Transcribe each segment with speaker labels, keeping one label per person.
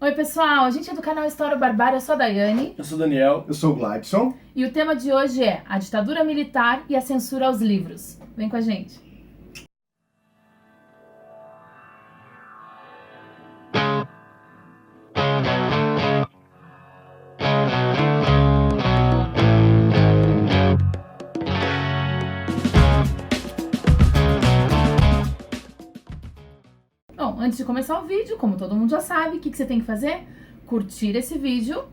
Speaker 1: Oi pessoal, a gente é do canal História Barbária, eu sou a Daiane.
Speaker 2: Eu sou o Daniel.
Speaker 3: Eu sou o Gladson.
Speaker 1: E o tema de hoje é a ditadura militar e a censura aos livros. Vem com a gente. Bom, antes de começar o vídeo, como todo mundo já sabe, o que você tem que fazer? Curtir esse vídeo.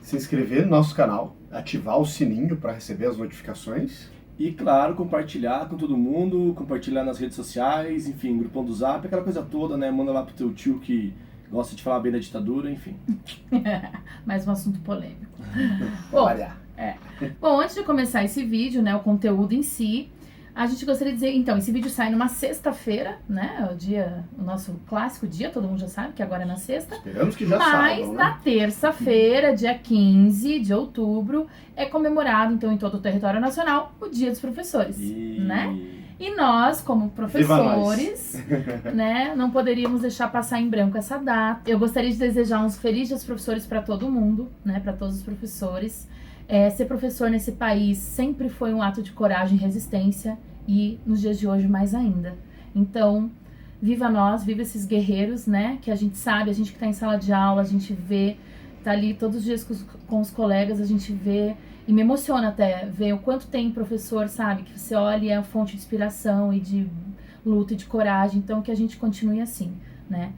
Speaker 3: Se inscrever no nosso canal, ativar o sininho para receber as notificações.
Speaker 2: E claro, compartilhar com todo mundo, compartilhar nas redes sociais, enfim, grupão do Zap, aquela coisa toda, né? Manda lá pro teu tio que gosta de falar bem da ditadura, enfim.
Speaker 1: Mais um assunto polêmico.
Speaker 3: Olha.
Speaker 1: Bom, antes de começar esse vídeo, né, o conteúdo em si, a gente gostaria de dizer, então, esse vídeo sai numa sexta-feira, né, o nosso clássico dia, todo mundo já sabe que agora é na sexta.
Speaker 3: Esperamos que já
Speaker 1: Mas
Speaker 3: saibam, né?
Speaker 1: na terça-feira, dia 15 de outubro, é comemorado, então, em todo o território nacional, o Dia dos Professores, né? E nós, como professores, né, não poderíamos deixar passar em branco essa data. Eu gostaria de desejar uns felizes dias dos professores para todo mundo, né, para todos os professores. Ser professor nesse país sempre foi um ato de coragem e resistência, e nos dias de hoje mais ainda. Então, viva nós, viva esses guerreiros, né, que a gente sabe, a gente que está em sala de aula, a gente vê, tá ali todos os dias com os colegas, a gente vê, e me emociona até ver o quanto tem professor, sabe, que você olha e é a fonte de inspiração e de luta e de coragem, então que a gente continue assim, né,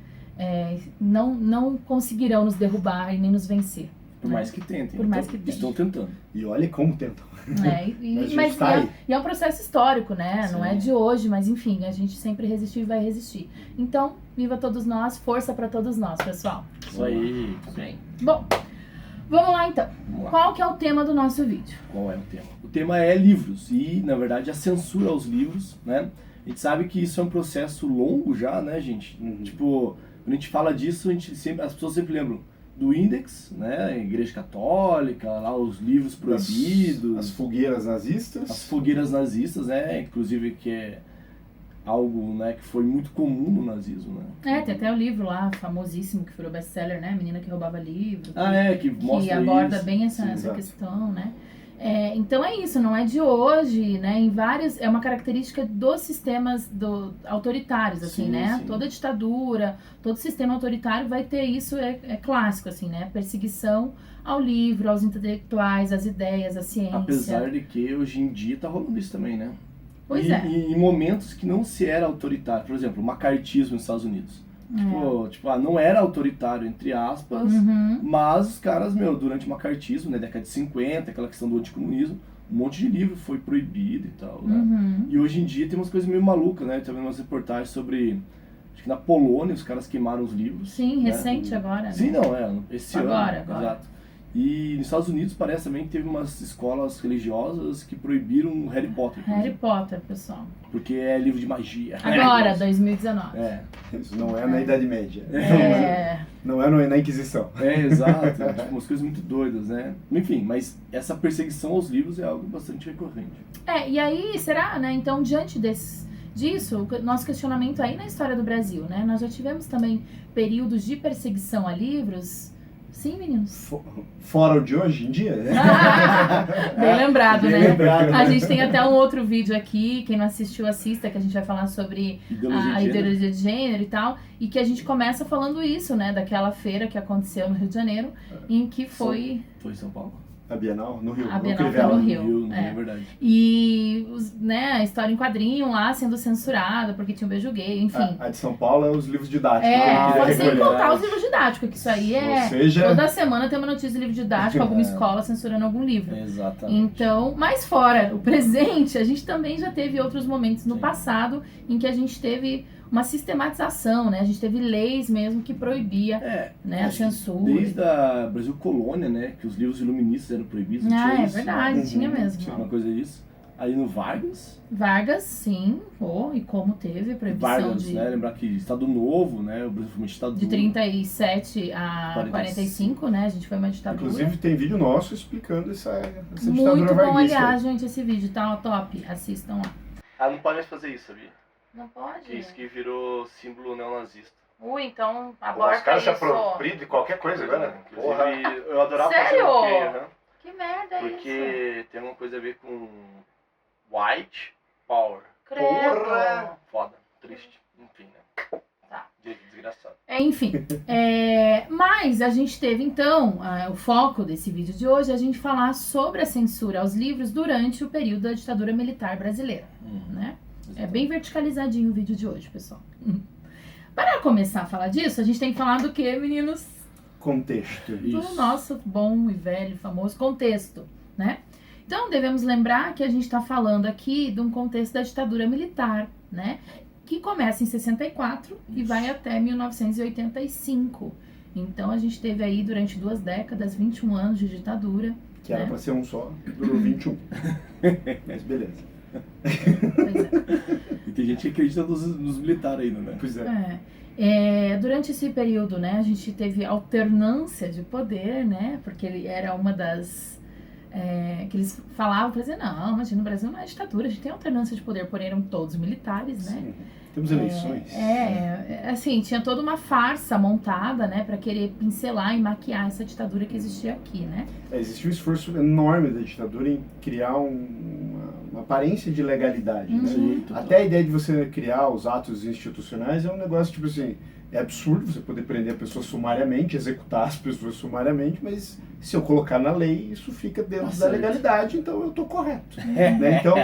Speaker 1: não conseguirão nos derrubar e nem nos vencer.
Speaker 2: Por mais que tentem.
Speaker 1: Por mais que tentem.
Speaker 2: Estão tentando.
Speaker 3: E olha como tentam.
Speaker 1: Mas é um processo histórico, né?
Speaker 2: Sim.
Speaker 1: Não é de hoje, mas enfim, a gente sempre resistiu e vai resistir. Então, viva todos nós, força pra todos nós, pessoal.
Speaker 2: Isso aí.
Speaker 1: Bom, vamos lá então.
Speaker 2: Vamos lá.
Speaker 1: Qual que é o tema do nosso vídeo?
Speaker 2: Qual é o tema? O tema é livros e, na verdade, a censura aos livros, né? A gente sabe que isso é um processo longo já, né, gente? Tipo, quando a gente fala disso, as pessoas sempre lembram do Index, né, a Igreja Católica, lá os livros proibidos,
Speaker 3: As fogueiras nazistas.
Speaker 2: as fogueiras nazistas, né, inclusive que é algo, né, que foi muito comum no nazismo, né.
Speaker 1: Tem até o livro lá, famosíssimo, que virou best-seller, né? A menina que roubava livro.
Speaker 2: Que mostra
Speaker 1: que aborda
Speaker 2: isso.
Speaker 1: bem essa
Speaker 3: exato.
Speaker 1: questão, né? Então é isso, não é de hoje, né? É uma característica dos sistemas autoritários, assim,
Speaker 2: Sim,
Speaker 1: né?
Speaker 2: sim.
Speaker 1: Toda ditadura, todo sistema autoritário vai ter isso, é clássico, assim, né? Perseguição ao livro, aos intelectuais, às ideias, à ciência.
Speaker 2: Apesar de que hoje em dia tá rolando isso também, né?
Speaker 1: Pois
Speaker 2: e,
Speaker 1: é.
Speaker 2: E em momentos que não se era autoritário, por exemplo, o macartismo nos Estados Unidos. Não era autoritário, entre aspas, mas os caras, durante o macartismo, né, década de 50, aquela questão do anticomunismo, um monte de livro foi proibido e tal, né? E hoje em dia tem umas coisas meio malucas, né? Tô vendo umas reportagens sobre, acho que na Polônia os caras queimaram os livros.
Speaker 1: Sim,
Speaker 2: né?
Speaker 1: recente agora,
Speaker 2: Sim,
Speaker 1: né?
Speaker 2: esse
Speaker 1: Agora.
Speaker 2: ano. Exato. E nos Estados Unidos parece também que teve umas escolas religiosas que proibiram Harry Potter. por
Speaker 1: Harry
Speaker 2: exemplo,
Speaker 1: Potter, pessoal.
Speaker 2: Porque é livro de magia.
Speaker 1: Agora, 2019.
Speaker 3: Isso não é na Idade Média.
Speaker 1: É.
Speaker 3: Não é na Inquisição.
Speaker 2: Exato. Tipo, umas coisas muito doidas, né? Enfim, mas essa perseguição aos livros é algo bastante recorrente.
Speaker 1: E aí, será, né? Então, diante disso, o nosso questionamento aí na história do Brasil, né? Nós já tivemos também períodos de perseguição a livros. Sim, meninos?
Speaker 3: Fora o de hoje em dia?
Speaker 1: Bem lembrado,
Speaker 3: Bem
Speaker 1: né?
Speaker 3: lembrado.
Speaker 1: A gente tem até um outro vídeo aqui, quem não assistiu, assista, que a gente vai falar sobre a ideologia de gênero e tal, e que a gente começa falando isso, né? Daquela feira que aconteceu no Rio de Janeiro, em que foi...
Speaker 2: Foi em São Paulo?
Speaker 3: A Bienal? No Rio.
Speaker 1: A
Speaker 3: no
Speaker 1: Bienal foi
Speaker 3: Crivella.
Speaker 1: no Rio.
Speaker 2: É verdade.
Speaker 1: E a história em quadrinho lá sendo censurada, porque tinha um beijo gay, enfim.
Speaker 3: A de São Paulo é os livros didáticos.
Speaker 1: Sem contar os livros didáticos, que isso aí
Speaker 3: Ou seja,
Speaker 1: toda semana tem uma notícia de livro didático, alguma escola censurando algum livro.
Speaker 2: Exatamente.
Speaker 1: Então, mas fora o presente, a gente também já teve outros momentos no passado em que a gente teve uma sistematização, né? A gente teve leis mesmo que proibia a censura.
Speaker 2: Desde a Brasil Colônia, né? Que os livros iluministas eram proibidos. Tinha isso,
Speaker 1: verdade,
Speaker 2: né?
Speaker 1: tinha mesmo.
Speaker 2: Tinha uma coisa disso. Aí no Vargas.
Speaker 1: Vargas, sim. E como teve proibição
Speaker 2: Vargas, né? Lembrar que Estado Novo, né? O Brasil foi uma ditadura.
Speaker 1: de 37 a 45, né? A gente foi uma ditadura.
Speaker 3: Inclusive tem vídeo nosso explicando essa ditadura
Speaker 1: Muito bom,
Speaker 3: varguista.
Speaker 1: aliás, gente, esse vídeo tá top. Assistam lá.
Speaker 2: Não pode mais fazer isso, sabia?
Speaker 1: Não pode?
Speaker 2: Isso que virou símbolo neonazista.
Speaker 1: Então
Speaker 3: Os
Speaker 1: aborta
Speaker 3: caras se
Speaker 1: isso.
Speaker 3: apropriam de qualquer coisa agora.
Speaker 2: Inclusive, eu adorava
Speaker 1: Sério?
Speaker 2: fazer o quê?
Speaker 1: Que merda é isso?
Speaker 2: Porque tem alguma coisa a ver com white power.
Speaker 1: Credo.
Speaker 2: Foda, triste, enfim, né?
Speaker 1: Tá.
Speaker 2: Desgraçado.
Speaker 1: Enfim, mas a gente teve então, o foco desse vídeo de hoje é a gente falar sobre a censura aos livros durante o período da ditadura militar brasileira, né? É bem verticalizadinho o vídeo de hoje, pessoal. Para começar a falar disso, a gente tem que falar do que, meninos?
Speaker 3: Contexto.
Speaker 1: Do nosso bom e velho, famoso contexto, né? Então, devemos lembrar que a gente está falando aqui de um contexto da ditadura militar, né? Que começa em 64 e vai até 1985. Então, a gente teve aí, durante 2 décadas, 21 anos de ditadura.
Speaker 3: Que era pra ser um só, durou 21. Mas beleza.
Speaker 1: Pois é.
Speaker 2: E tem gente que acredita nos militares ainda, né?
Speaker 3: Pois é.
Speaker 1: Durante esse período, né, a gente teve alternância de poder, né? Porque ele era uma das... que eles falavam, para dizer, não, imagina, no Brasil não é ditadura, a gente tem alternância de poder, porém eram todos militares, né?
Speaker 3: Sim. Temos eleições.
Speaker 1: Assim, tinha toda uma farsa montada, né, para querer pincelar e maquiar essa ditadura que existia aqui, né?
Speaker 3: Existiu um esforço enorme da ditadura em criar uma aparência de legalidade, né?
Speaker 2: Sim,
Speaker 3: Até a ideia de você criar os atos institucionais é um negócio, tipo assim, é absurdo você poder prender a pessoa sumariamente, executar as pessoas sumariamente, mas se eu colocar na lei, isso fica dentro da legalidade, então eu tô correto. Né? Então,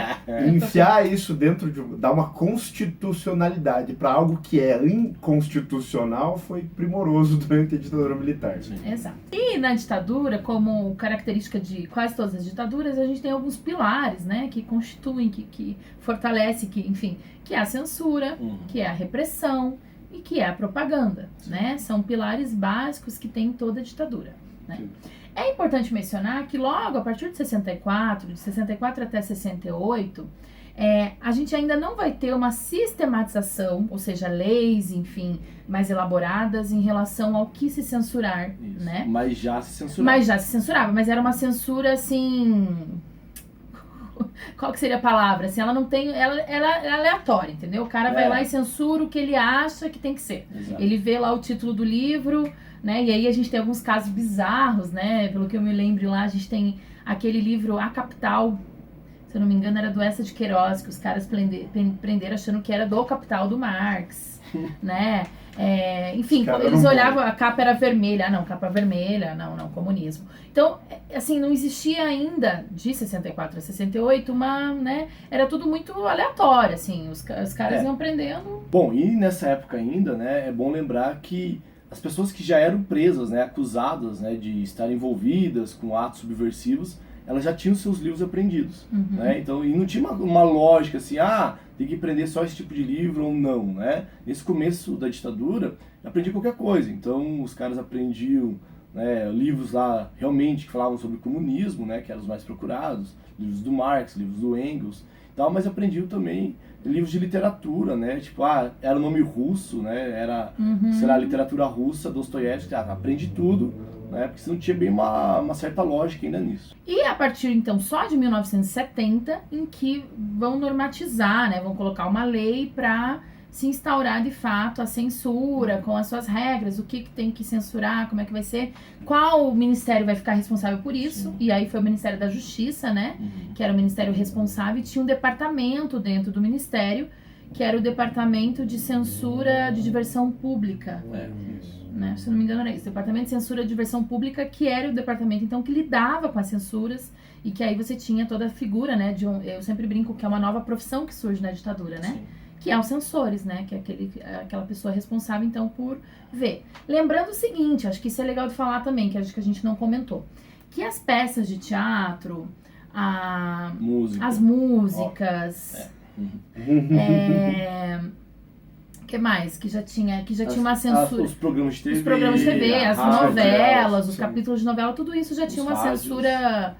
Speaker 3: enfiar isso dentro dar uma constitucionalidade para algo que é inconstitucional foi primoroso durante a ditadura militar.
Speaker 2: Sim.
Speaker 1: Exato. E na ditadura, como característica de quase todas as ditaduras, a gente tem alguns pilares, né, que constituem, que fortalecem, que é a censura, que é a repressão e que é a propaganda, né? São pilares básicos que tem em toda a ditadura, né? É importante mencionar que logo a partir de 64 até 68, a gente ainda não vai ter uma sistematização, ou seja, leis, enfim, mais elaboradas em relação ao que se censurar,
Speaker 2: Isso.
Speaker 1: né?
Speaker 2: Mas já se censurava.
Speaker 1: Mas era uma censura, assim... Qual que seria a palavra? Assim, ela não tem... Ela é aleatória, entendeu? O cara vai lá e censura o que ele acha que tem que ser.
Speaker 2: Exato.
Speaker 1: Ele vê lá o título do livro, né? E aí a gente tem alguns casos bizarros, né? Pelo que eu me lembro lá, a gente tem aquele livro A Capital, se eu não me engano, era do Eça de Queiroz, que os caras prenderam achando que era do Capital do Marx, né? Enfim, eles olhavam, a capa era vermelha, capa vermelha, não, comunismo. Então, assim, não existia ainda, de 64 a 68, né, era tudo muito aleatório, assim, os caras iam prendendo.
Speaker 2: Bom, e nessa época ainda, né, é bom lembrar que as pessoas que já eram presas, né, acusadas, né, de estar envolvidas com atos subversivos, elas já tinham seus livros apreendidos, né? Então, e não tinha uma lógica assim, tem que prender só esse tipo de livro ou não, né? Nesse começo da ditadura, aprendi qualquer coisa. Então, os caras apreendiam, né, livros lá realmente que falavam sobre o comunismo, né, que eram os mais procurados, livros do Marx, livros do Engels, tal, mas aprendiam também livros de literatura, né? Tipo, era nome russo, né? Era, sei lá, literatura russa, Dostoiévski, aprendi tudo, né? Porque você não tinha bem uma certa lógica ainda nisso.
Speaker 1: E a partir, então, só de 1970, em que vão normatizar, né? Vão colocar uma lei para se instaurar de fato a censura, com as suas regras, o que tem que censurar, como é que vai ser, qual ministério vai ficar responsável por isso. Sim. E aí foi o Ministério da Justiça, né, que era o ministério responsável, e tinha um departamento dentro do ministério, que era o Departamento de Censura de Diversão Pública. Né? Se não me engano era isso, Departamento de Censura de Diversão Pública, que era o departamento então que lidava com as censuras, e que aí você tinha toda a figura, né, eu sempre brinco que é uma nova profissão que surge na ditadura, né? Sim. Que é os censores, né? Que é aquela pessoa responsável, então, por ver. Lembrando o seguinte, acho que isso é legal de falar também, que acho que a gente não comentou, que as peças de teatro, as músicas, que mais? Que já tinha uma censura.
Speaker 2: Os programas de TV.
Speaker 1: Os programas de TV, as novelas, os
Speaker 2: sim.
Speaker 1: capítulos de novela, tudo isso já tinha uma
Speaker 2: rádios.
Speaker 1: Censura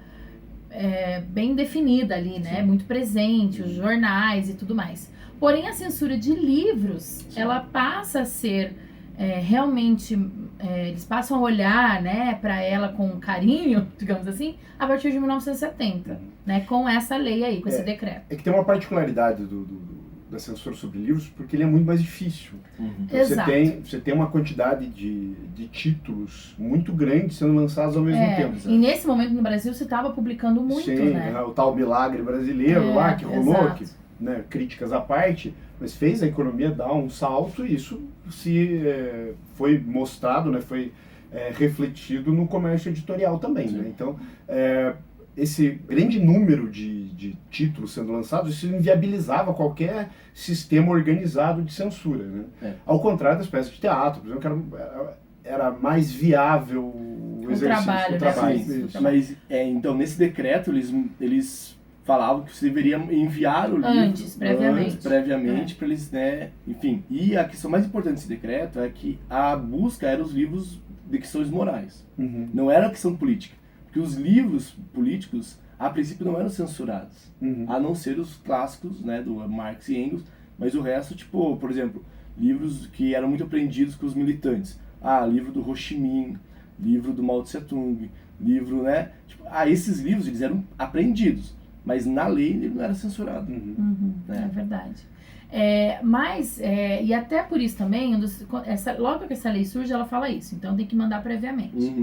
Speaker 1: bem definida ali, né? Sim. Muito presente, os jornais e tudo mais. Porém, a censura de livros, sim, ela passa a ser realmente, eles passam a olhar, né, para ela com carinho, digamos assim, a partir de 1970, né, com essa lei aí, com esse decreto.
Speaker 3: É que tem uma particularidade da censura sobre livros porque ele é muito mais difícil. Então,
Speaker 1: Exato.
Speaker 3: você tem uma quantidade de títulos muito grande sendo lançados ao mesmo tempo.
Speaker 1: E nesse momento no Brasil você estava publicando muito,
Speaker 3: Sim,
Speaker 1: né?
Speaker 3: O tal milagre brasileiro lá que rolou,
Speaker 1: exato.
Speaker 3: que, né, críticas à parte, mas fez a economia dar um salto e isso foi mostrado, né, foi refletido no comércio editorial também. Né? Então, esse grande número de títulos sendo lançados, isso inviabilizava qualquer sistema organizado de censura. Né? Ao contrário das peças de teatro, por exemplo, que era mais viável o exercício do trabalho.
Speaker 1: Né?
Speaker 2: Mas, então, nesse decreto, eles falavam que você deveria enviar o livro
Speaker 1: antes, previamente,
Speaker 2: para eles, né, enfim. E a questão mais importante desse decreto é que a busca era os livros de questões morais. Não era a questão política. Porque os livros políticos, a princípio, não eram censurados. A não ser os clássicos, né, do Marx e Engels, mas o resto, tipo, por exemplo, livros que eram muito apreendidos com os militantes. Livro do Ho Chi Minh, livro do Mao Tse Tung, livro, né? Tipo, esses livros, eles eram apreendidos, mas na lei ele não era censurado.
Speaker 1: É verdade. E até por isso também, logo que essa lei surge, ela fala isso, então tem que mandar previamente.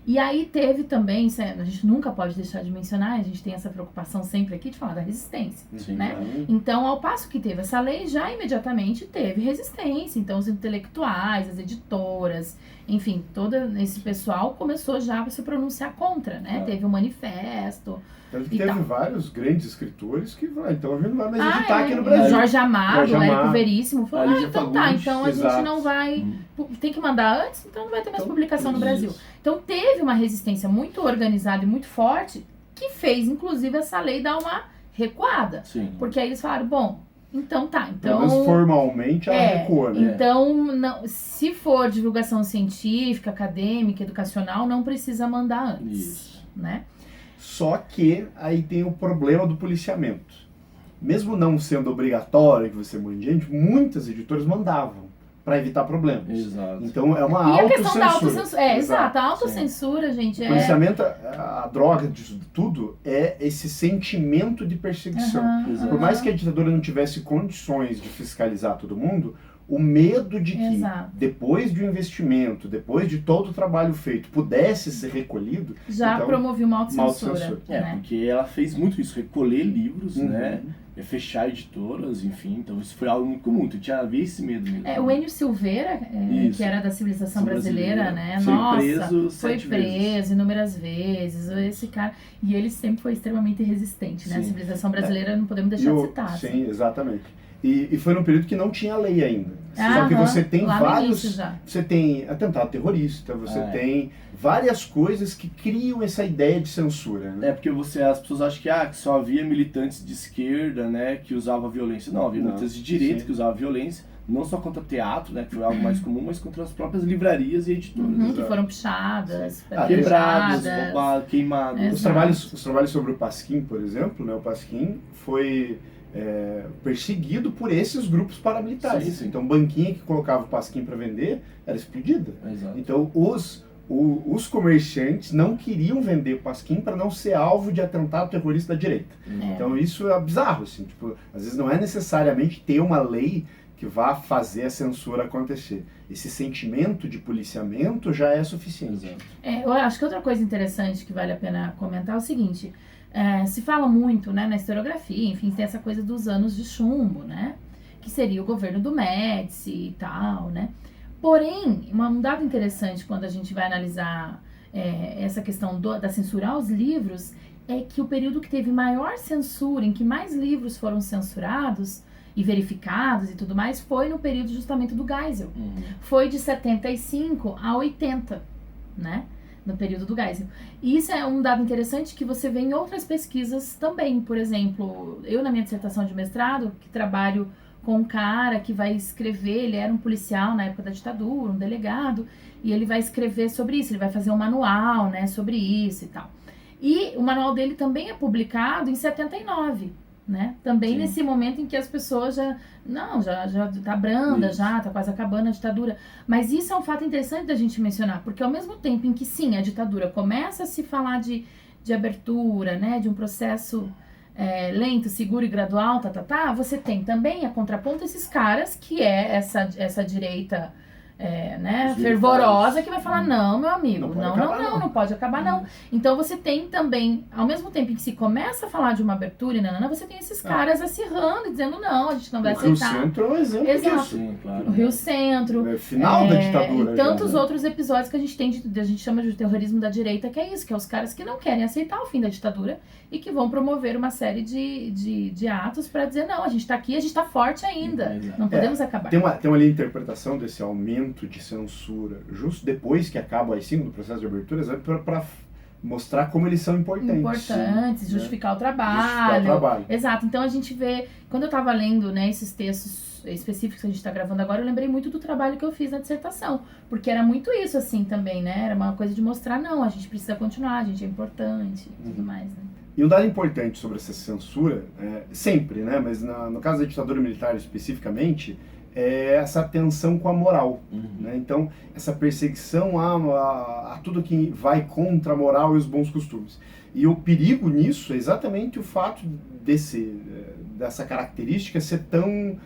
Speaker 1: E aí teve também, a gente nunca pode deixar de mencionar, a gente tem essa preocupação sempre aqui de falar da resistência, né? Então, ao passo que teve essa lei, já imediatamente teve resistência. Então, os intelectuais, as editoras, enfim, todo esse pessoal começou já a se pronunciar contra, né? Teve um manifesto.
Speaker 3: Teve vários grandes escritores que então a gente não vai mais editar aqui no Brasil.
Speaker 1: Jorge Amado, Érico Veríssimo, falou,
Speaker 3: então
Speaker 1: a gente não vai, tem que mandar antes, então não vai ter mais publicação no Brasil. Então teve uma resistência muito organizada e muito forte, que fez, inclusive, essa lei dar uma recuada. Porque aí eles falaram, então
Speaker 3: Mas formalmente ela recua, né?
Speaker 1: Então, se for divulgação científica, acadêmica, educacional, não precisa mandar antes, né?
Speaker 3: Só que aí tem o problema do policiamento. Mesmo não sendo obrigatório que você mande gente, muitas editoras mandavam para evitar problemas. Então é uma autocensura.
Speaker 1: E a questão da autocensura. Exato, a autocensura, gente.
Speaker 3: O policiamento, a droga disso tudo é esse sentimento de perseguição. Por mais que a ditadura não tivesse condições de fiscalizar todo mundo, o medo de que, depois de um investimento, depois de todo o trabalho feito, pudesse ser recolhido...
Speaker 1: Já promovia uma autocensura.
Speaker 2: Porque ela fez muito isso, recolher livros, né? Fechar editoras, enfim. Então isso foi algo muito comum. Então havia esse medo mesmo.
Speaker 1: O Enio Silveira, que era da civilização brasileira, né?
Speaker 2: Foi
Speaker 1: preso inúmeras vezes. Esse cara... E ele sempre foi extremamente resistente, né? A civilização brasileira não podemos deixar de citar.
Speaker 3: Sim, exatamente. E foi num período que não tinha lei ainda. Só que você tem vários... Você tem atentado terrorista, você tem várias coisas que criam essa ideia de censura. Né?
Speaker 2: Porque as pessoas acham que só havia militantes de esquerda, né, que usavam violência. Não, havia militantes de direita que usavam violência, não só contra teatro, né, que foi algo mais comum, mas contra as próprias livrarias e editoras.
Speaker 1: Que foram pichadas,
Speaker 2: quebradas, roubadas, queimadas.
Speaker 3: Os trabalhos sobre o Pasquim, por exemplo, né, o Pasquim foi... perseguido por esses grupos paramilitares. Então, banquinha que colocava o Pasquim para vender era explodida. Então, os comerciantes não queriam vender Pasquim para não ser alvo de atentado terrorista da direita. Então, isso é bizarro. Assim, tipo, às vezes não é necessariamente ter uma lei que vá fazer a censura acontecer. Esse sentimento de policiamento já é suficiente.
Speaker 1: Eu acho que outra coisa interessante que vale a pena comentar é o seguinte... se fala muito, né, na historiografia, enfim, tem essa coisa dos anos de chumbo, né, que seria o governo do Médici e tal, né. Porém, um dado interessante quando a gente vai analisar essa questão da censura aos livros é que o período que teve maior censura, em que mais livros foram censurados e verificados e tudo mais, foi no período justamente do Geisel. Foi de 75 a 80, né? No período do Geisel. E isso é um dado interessante que você vê em outras pesquisas também. Por exemplo, eu na minha dissertação de mestrado, que trabalho com um cara que vai escrever, ele era um policial na época da ditadura, um delegado, e ele vai escrever sobre isso, ele vai fazer um manual, né, sobre isso e tal. E o manual dele também é publicado em 79, né? Também nesse momento em que as pessoas já tá branda, já tá quase acabando a ditadura. Mas isso é um fato interessante da gente mencionar, porque ao mesmo tempo em que sim, a ditadura começa a se falar de abertura, né, de um processo lento, seguro e gradual, você tem também a contraponto esses caras, que é essa direita fervorosa, que vai falar, não, meu amigo, não pode acabar não. Então você tem também, ao mesmo tempo em que se começa a falar de uma abertura, você tem esses caras acirrando e dizendo, não, a gente não vai aceitar.
Speaker 3: O Rio Centro é um exemplo disso.
Speaker 2: Sim, claro.
Speaker 1: O Rio Centro.
Speaker 3: Final da ditadura.
Speaker 1: E tantos outros episódios que a gente tem, a gente chama de terrorismo da direita, que é isso, que é os caras que não querem aceitar o fim da ditadura e que vão promover uma série de atos para dizer, não, a gente tá aqui, a gente tá forte ainda, não podemos acabar.
Speaker 3: Tem uma linha de interpretação desse aumento de censura, justo depois que acaba o AI-5 do processo de abertura, para mostrar como eles são importantes.
Speaker 1: Justificar o trabalho. Exato. Então a gente vê, quando eu estava lendo, esses textos específicos que a gente está gravando agora, eu lembrei muito do trabalho que eu fiz na dissertação, porque era muito isso assim também, era uma coisa de mostrar, não, a gente precisa continuar, a gente é importante e tudo mais,
Speaker 3: E um dado importante sobre essa censura, sempre, mas no caso da ditadura militar especificamente, é essa tensão com a moral. Então, essa perseguição a tudo que vai contra a moral e os bons costumes. E o perigo nisso é exatamente o fato dessa característica ser tão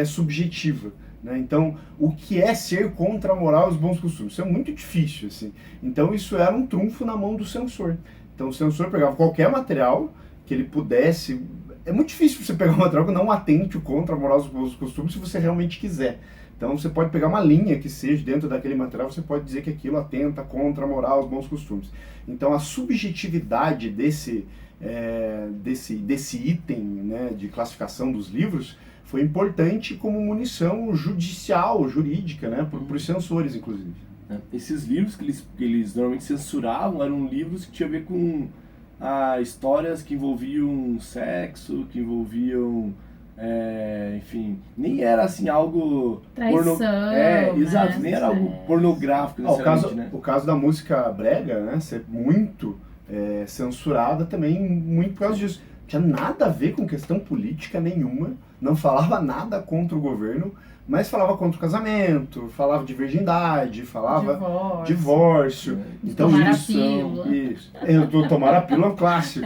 Speaker 3: subjetiva. Então, o que é ser contra a moral e os bons costumes? Isso é muito difícil. Assim. Então, isso era um trunfo na mão do censor. Então, o censor pegava qualquer material que ele pudesse... É muito difícil você pegar um material que não atente contra a moral e os costumes se você realmente quiser. Então você pode pegar uma linha que seja dentro daquele material, você pode dizer que aquilo atenta contra a moral e os bons costumes. Então a subjetividade desse item de classificação dos livros foi importante como munição judicial, jurídica, para os censores, inclusive.
Speaker 2: Esses livros que eles normalmente censuravam eram livros que tinham a ver com histórias que envolviam sexo, que envolviam, enfim, nem era assim algo...
Speaker 1: Traição,
Speaker 2: exato, nem era algo pornográfico necessariamente,
Speaker 3: o caso da música brega, ser muito censurada também, muito por causa disso. Não tinha nada a ver com questão política nenhuma, não falava nada contra o governo, mas falava contra o casamento, falava de virgindade, falava divórcio. Então
Speaker 1: tomar a pílula.
Speaker 3: Tomar a pílula é um clássico,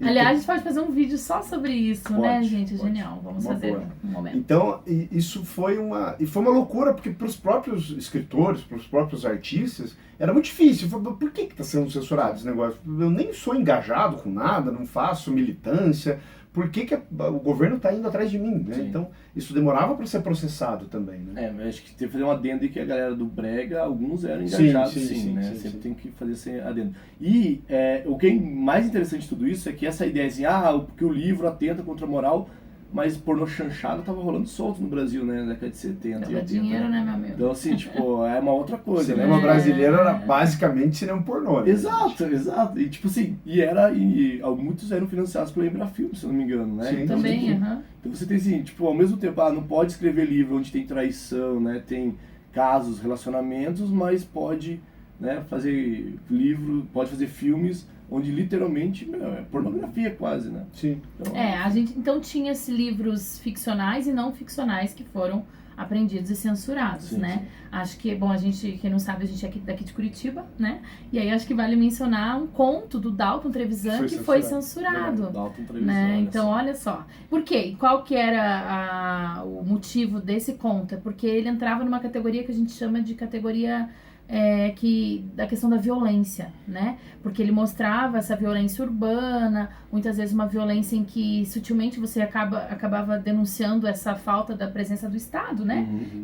Speaker 1: Aliás, a gente pode fazer um vídeo só sobre isso, gente? Genial. Vamos fazer um momento.
Speaker 3: Então, isso foi uma loucura, porque para os próprios escritores, para os próprios artistas, era muito difícil. Por que está sendo censurado esse negócio? Eu nem sou engajado com nada, não faço militância. Por que o governo está indo atrás de mim? Então, isso demorava para ser processado também.
Speaker 2: Mas acho que tem que fazer um adendo aí que a galera do Brega, alguns eram engajados, sim. Sempre tem que fazer esse adendo. E o que é mais interessante de tudo isso é que essa ideia assim, porque o livro atenta contra a moral, mas pornô chanchado tava rolando solto no Brasil, na década de 70 e 80.
Speaker 1: Dinheiro, meu amigo?
Speaker 2: Então, assim, é uma outra coisa,
Speaker 3: cinema brasileiro era basicamente cinema pornô.
Speaker 2: Exato. E tipo assim, muitos eram financiados pelo Embrafilme, se eu não me engano,
Speaker 1: Sim, então, também,
Speaker 2: Então você tem assim, ao mesmo tempo, não pode escrever livro onde tem traição, tem casos, relacionamentos, mas pode fazer livro, pode fazer filmes onde literalmente é pornografia quase,
Speaker 3: Sim.
Speaker 1: Então, a gente então tinha esses livros ficcionais e não ficcionais que foram apreendidos e censurados,
Speaker 2: sim.
Speaker 1: Acho que, bom, a gente, quem não sabe, a gente é daqui de Curitiba, E aí acho que vale mencionar um conto do Dalton Trevisan que foi censurado.
Speaker 2: Dalton Trevisan,
Speaker 1: Então, olha só. Por quê? Qual que era o motivo desse conto? É porque ele entrava numa categoria que a gente chama de categoria... da questão da violência, Porque ele mostrava essa violência urbana, muitas vezes uma violência em que sutilmente você acabava denunciando essa falta da presença do Estado,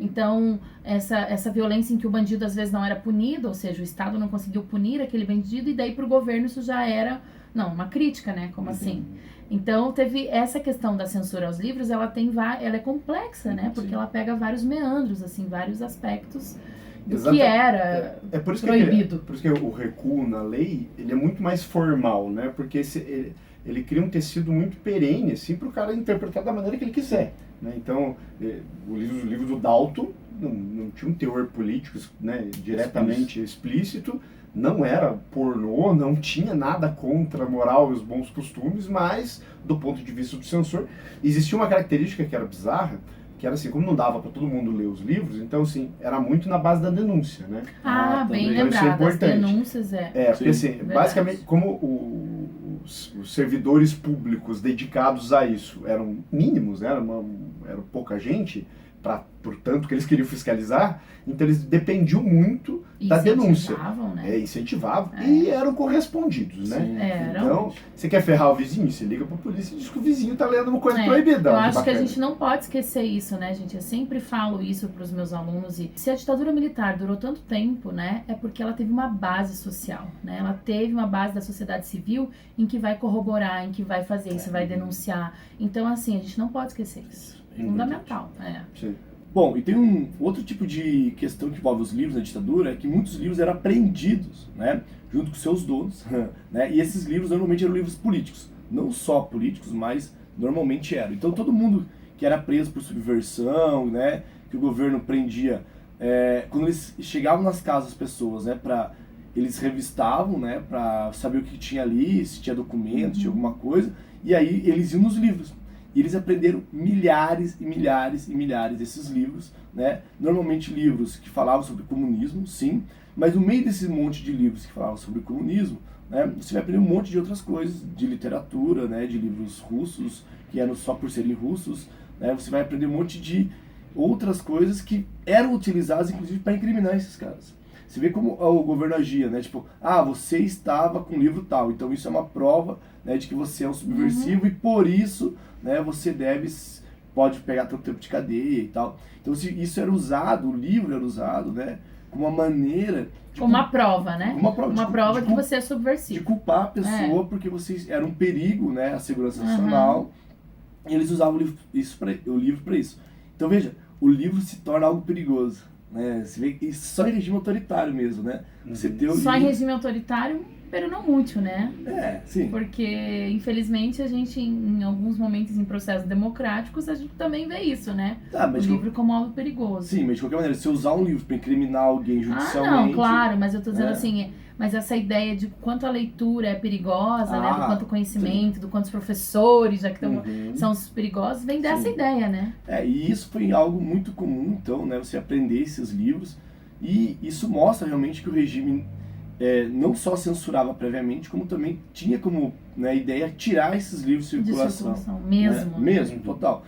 Speaker 1: Então, essa violência em que o bandido às vezes não era punido, ou seja, o Estado não conseguiu punir aquele bandido, e daí para o governo isso já era, uma crítica, Como assim? Então, teve essa questão da censura aos livros, ela é complexa, Porque ela pega vários meandros, assim, vários aspectos do que era
Speaker 3: por isso
Speaker 1: proibido.
Speaker 3: Por isso que o recuo na lei, ele é muito mais formal, Porque ele cria um tecido muito perene, assim, para o cara interpretar da maneira que ele quiser, Então, o livro do Dalton não tinha um teor político, diretamente explícito, não era pornô, não tinha nada contra a moral e os bons costumes, mas, do ponto de vista do censor, existia uma característica que era bizarra, que era assim, como não dava para todo mundo ler os livros, então assim, era muito na base da denúncia,
Speaker 1: bem lembrado, as denúncias
Speaker 3: porque assim, basicamente, como os servidores públicos dedicados a isso eram mínimos, né? Era pouca gente, portanto que eles queriam fiscalizar, então eles dependiam muito da denúncia.
Speaker 1: Né?
Speaker 3: Incentivavam e eram correspondidos, né?
Speaker 1: Sim,
Speaker 3: então, você quer ferrar o vizinho, você liga pra polícia e diz que o vizinho tá lendo uma coisa proibida.
Speaker 1: Eu acho que a gente não pode esquecer isso, né, gente? Eu sempre falo isso pros meus alunos. E se a ditadura militar durou tanto tempo, né, é porque ela teve uma base social, né? Ela teve uma base da sociedade civil em que vai corroborar, em que vai fazer isso, vai denunciar. Então, assim, a gente não pode esquecer isso. Fundamental.
Speaker 2: Sim. Bom, e tem um outro tipo de questão que envolve os livros na ditadura, é que muitos livros eram apreendidos, né, junto com seus donos, né, e esses livros normalmente eram livros políticos, não só políticos, mas normalmente eram. Então todo mundo que era preso por subversão, né, que o governo prendia, quando eles chegavam nas casas das pessoas, né, eles revistavam, né, para saber o que tinha ali, se tinha documentos, tinha alguma coisa, e aí eles iam nos livros. E eles aprenderam milhares e milhares e milhares desses livros, né? Normalmente livros que falavam sobre comunismo, sim, mas no meio desse monte de livros que falavam sobre comunismo, né, você vai aprender um monte de outras coisas, de literatura, né, de livros russos, que eram só por serem russos, né, você vai aprender um monte de outras coisas que eram utilizadas, inclusive, para incriminar esses caras. Você vê como o governo agia, né? Tipo, você estava com um livro tal, então isso é uma prova, né, de que você é um subversivo e por isso, né, você pode pegar tanto tempo de cadeia e tal. Então isso era usado, o livro era usado, né, como uma maneira...
Speaker 1: Como uma prova, né?
Speaker 2: Uma prova
Speaker 1: de que você é subversivo.
Speaker 2: De culpar a pessoa porque você era um perigo, né, à segurança nacional. E eles usavam o livro para isso. Então veja, o livro se torna algo perigoso. Né? Você vê que só em regime autoritário mesmo, né? Você tem
Speaker 1: só em regime autoritário, pero não útil, né?
Speaker 2: Sim.
Speaker 1: Porque, infelizmente, a gente, em alguns momentos em processos democráticos, a gente também vê isso, né? O livro como algo perigoso.
Speaker 2: Sim, mas de qualquer maneira, se você usar um livro para incriminar alguém judicialmente...
Speaker 1: não, claro, mas eu tô dizendo assim... Mas essa ideia de quanto a leitura é perigosa, né? Do quanto o conhecimento, do quanto os professores, já que são os perigosos, vem dessa ideia, né?
Speaker 2: E isso foi algo muito comum, então, né? Você aprender esses livros. E isso mostra realmente que o regime não só censurava previamente, como também tinha como, né, ideia tirar esses livros de circulação.
Speaker 1: Mesmo.
Speaker 2: Né? Mesmo, total.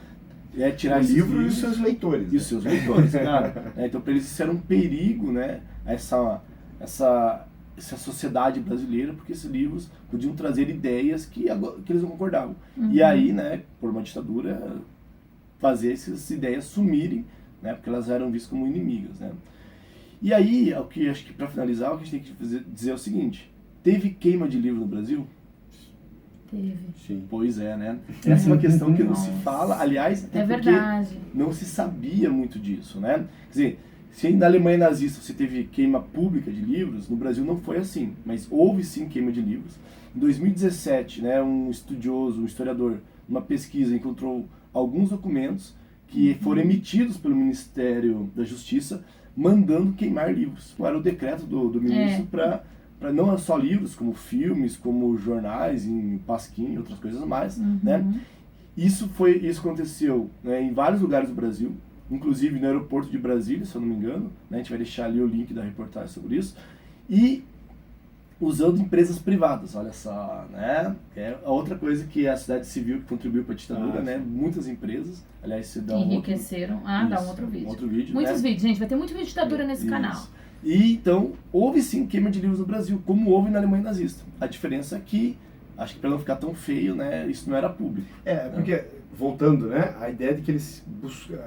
Speaker 2: Tirar
Speaker 3: o livro e os seus leitores.
Speaker 2: E os seus leitores, claro. Então, para eles isso era um perigo, né? Essa sociedade brasileira, porque esses livros podiam trazer ideias que eles não concordavam. E aí, né, por uma ditadura, fazer essas ideias sumirem, né, porque elas eram vistas como inimigas, né. E aí, acho que para finalizar, o que a gente tem que dizer é o seguinte: teve queima de livro no Brasil?
Speaker 1: Teve.
Speaker 2: Sim. Pois é, né? Essa é uma questão que não se fala, aliás, até porque
Speaker 1: verdade.
Speaker 2: Não se sabia muito disso, né? Quer dizer, se na Alemanha nazista você teve queima pública de livros, no Brasil não foi assim, mas houve sim queima de livros. Em 2017, né, um historiador, numa pesquisa, encontrou alguns documentos que foram emitidos pelo Ministério da Justiça mandando queimar livros. Era o decreto do ministro para não só livros, como filmes, como jornais, em pasquim e outras coisas mais. Né? Isso aconteceu, né, em vários lugares do Brasil. Inclusive no aeroporto de Brasília, se eu não me engano, né? A gente vai deixar ali o link da reportagem sobre isso, e usando empresas privadas, olha só, né? É outra coisa que a sociedade civil que contribuiu para a ditadura, né? Muitas empresas, aliás, se dá
Speaker 1: enriqueceram. Dá um outro vídeo.
Speaker 2: Outro vídeo,
Speaker 1: muitos vídeos, gente, vai ter muito vídeo de ditadura nesse canal.
Speaker 2: E então, houve sim queima de livros no Brasil, como houve na Alemanha nazista. A diferença é que, acho que para não ficar tão feio, né, isso não era público.
Speaker 3: Porque, voltando, né, a ideia de que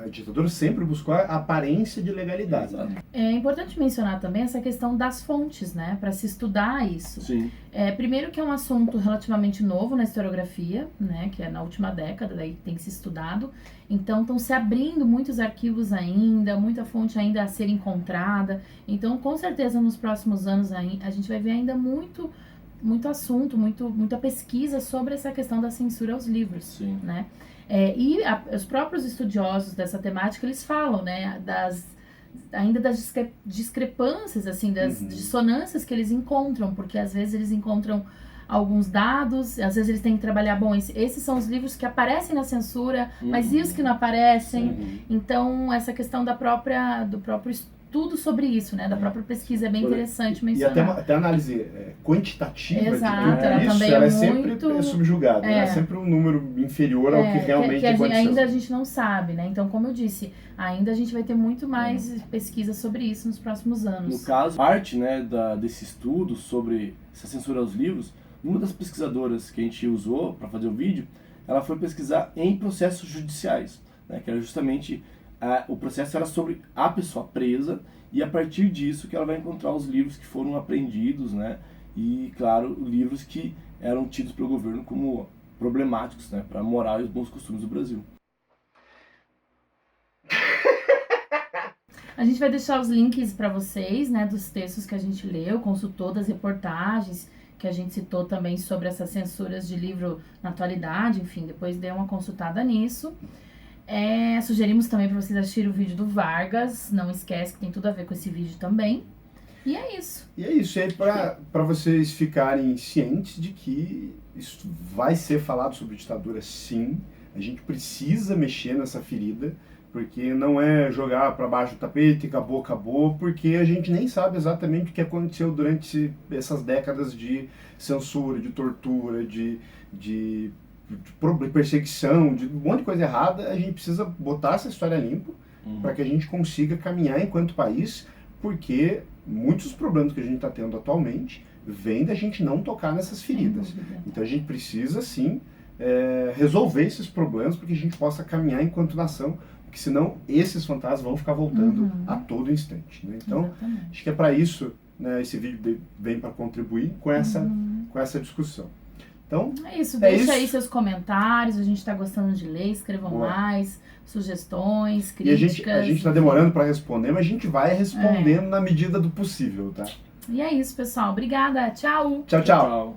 Speaker 3: a ditadura sempre buscou a aparência de legalidade.
Speaker 2: Exato.
Speaker 1: É importante mencionar também essa questão das fontes, né, para se estudar isso.
Speaker 2: Sim.
Speaker 1: Primeiro que é um assunto relativamente novo na historiografia, né, que é na última década, daí tem que ser estudado. Então, estão se abrindo muitos arquivos ainda, muita fonte ainda a ser encontrada. Então, com certeza, nos próximos anos a gente vai ver ainda muito assunto, muita pesquisa sobre essa questão da censura aos livros.
Speaker 2: Sim.
Speaker 1: Né? Os próprios estudiosos dessa temática, eles falam, né, ainda das discrepâncias, assim, das dissonâncias que eles encontram, porque às vezes eles encontram alguns dados, às vezes eles têm que trabalhar, esses são os livros que aparecem na censura, mas e os que não aparecem? Então, essa questão do próprio tudo sobre isso, né? Da própria pesquisa, é bem interessante mencionar.
Speaker 3: E até a análise quantitativa
Speaker 1: Exato,
Speaker 3: de tudo
Speaker 1: ela
Speaker 3: isso,
Speaker 1: também
Speaker 3: ela
Speaker 1: é
Speaker 3: é sempre
Speaker 1: muito...
Speaker 3: subjugada, é sempre um número inferior ao que realmente aconteceu.
Speaker 1: Ainda a gente não sabe, né? Então, como eu disse, ainda a gente vai ter muito mais pesquisa sobre isso nos próximos anos.
Speaker 2: No caso, parte, né, desse estudo sobre essa censura aos livros, uma das pesquisadoras que a gente usou para fazer o vídeo, ela foi pesquisar em processos judiciais, né, que era justamente o processo era sobre a pessoa presa, e a partir disso que ela vai encontrar os livros que foram apreendidos, né, e claro, livros que eram tidos pelo governo como problemáticos, né, para a moral e os bons costumes do Brasil.
Speaker 1: A gente vai deixar os links para vocês, né, dos textos que a gente leu, consultou, das reportagens que a gente citou também sobre essas censuras de livro na atualidade, enfim, depois dê uma consultada nisso. Sugerimos também para vocês assistirem o vídeo do Vargas, não esquece que tem tudo a ver com esse vídeo também. E é isso.
Speaker 3: E aí, para vocês ficarem cientes de que isso vai ser falado sobre ditadura, sim. A gente precisa mexer nessa ferida, porque não é jogar para baixo do tapete, acabou, porque a gente nem sabe exatamente o que aconteceu durante essas décadas de censura, de tortura, de perseguição, de um monte de coisa errada. A gente precisa botar essa história limpa para que a gente consiga caminhar enquanto país, porque muitos dos problemas que a gente está tendo atualmente vêm da gente não tocar nessas feridas. Então a gente precisa, sim, resolver esses problemas para que a gente possa caminhar enquanto nação, porque senão esses fantasmas vão ficar voltando a todo instante, né? Então, acho que é para isso, né, esse vídeo vem para contribuir com essa discussão. Então,
Speaker 1: é isso, deixa aí seus comentários, a gente está gostando de ler, escrevam mais, sugestões, críticas.
Speaker 3: E a gente está demorando para responder, mas a gente vai respondendo na medida do possível, tá?
Speaker 1: E é isso, pessoal. Obrigada. Tchau.
Speaker 3: Tchau.